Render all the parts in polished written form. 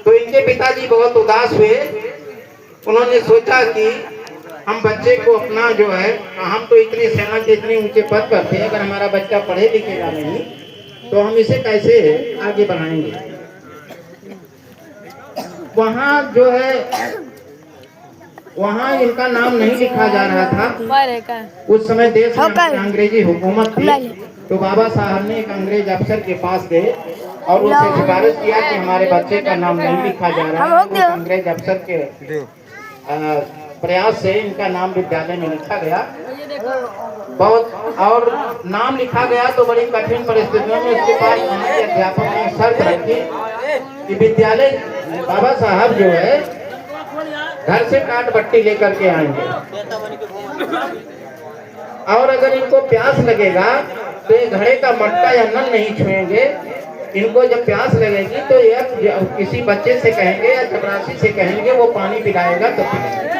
तो इनके पिताजी बहुत उदास हुए। उन्होंने सोचा कि हम बच्चे को अपना जो है, हम तो इतनी सेना के इतने ऊंचे पद पर थे, अगर हमारा बच्चा पढ़े लिखेगा नहीं तो हम इसे कैसे आगे बढ़ाएंगे। वहाँ जो है, वहाँ इनका नाम नहीं लिखा जा रहा था। उस समय देश में अंग्रेजी हुकूमत थी। तो बाबा साहब ने एक अंग्रेज अफसर के पास गए और उनसे सिफारिश किया कि हमारे बच्चे का नाम नहीं लिखा जा रहा है। तो अंग्रेज अफसर के प्रयास से इनका नाम विद्यालय में लिखा गया। बहुत और नाम लिखा गया तो बड़ी कठिन परिस्थितियों में उसके पास अध्यापक ने शर्त रखी कि विद्यालय बाबा साहब जो है घर से काट बट्टी लेकर के आएंगे, और अगर इनको प्यास लगेगा तो ये घड़े का मटका या नल नहीं छुएंगे। इनको जब प्यास लगेगी तो ये किसी बच्चे से कहेंगे या चपरासी से कहेंगे, वो पानी पिलाएगा तो पिलाएगा।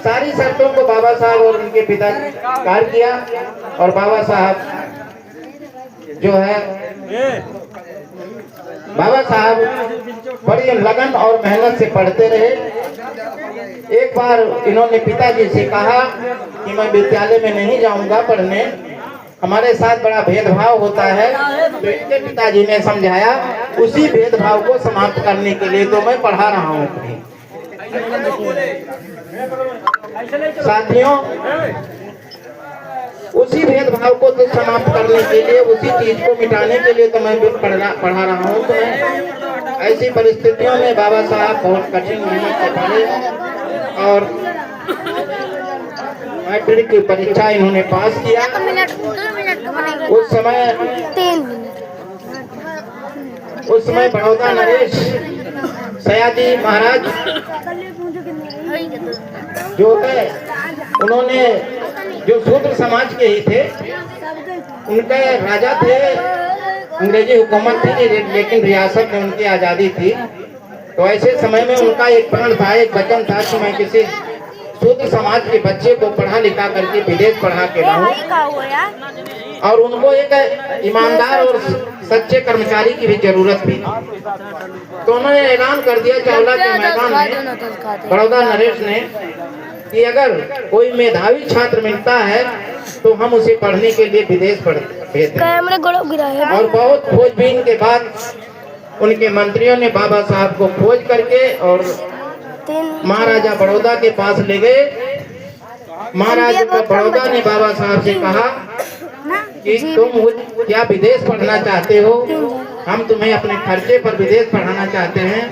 सारी शर्तों को बाबा साहब और उनके पिता ने कार्य किया और बाबा साहब जो है, बाबा साहब बड़ी लगन और मेहनत से पढ़ते रहे। एक बार इन्होंने पिताजी से कहा कि मैं विद्यालय में नहीं जाऊंगा पढ़ने, हमारे साथ बड़ा भेदभाव होता है। तो इनके पिताजी ने समझाया, उसी भेदभाव को समाप्त करने के लिए तो मैं पढ़ा रहा हूँ। साथियों, उसी भेदभाव को तो समाप्त करने के लिए, उसी चीज को मिटाने के लिए तो मैं पढ़ा रहा हूँ। तो मैं ऐसी परिस्थितियों में बाबा साहब बहुत कठिन मेहनत से पढ़े और मैट्रिक की परीक्षा इन्होंने पास किया। उस समय बड़ौदा नरेश सयाजी महाराज जो है, उन्होंने जो शूद्र समाज के ही थे, उनके राजा थे, अंग्रेजी हुकूमत थी लेकिन रियासत में उनकी आज़ादी थी। तो ऐसे समय में उनका एक प्रण था, एक वचन था कि मैं किसी शूद्र समाज के बच्चे को पढ़ा लिखा करके विदेश पढ़ा के लाऊं, और उनको एक ईमानदार और सच्चे कर्मचारी की भी जरूरत थी। तो उन्होंने ऐलान कर दिया चावला के मैदान में बड़ौदा नरेश ने कि अगर कोई मेधावी छात्र मिलता है तो हम उसे पढ़ने के लिए विदेश भेजते हैं। और बहुत खोजबीन के बाद उनके मंत्रियों ने बाबा साहब को खोज करके और महाराजा बड़ौदा के पास ले गए। महाराजा बड़ौदा ने बाबा साहब से कहा कि तुम क्या विदेश पढ़ना चाहते हो, हम तुम्हें अपने खर्चे पर विदेश पढ़ाना चाहते हैं।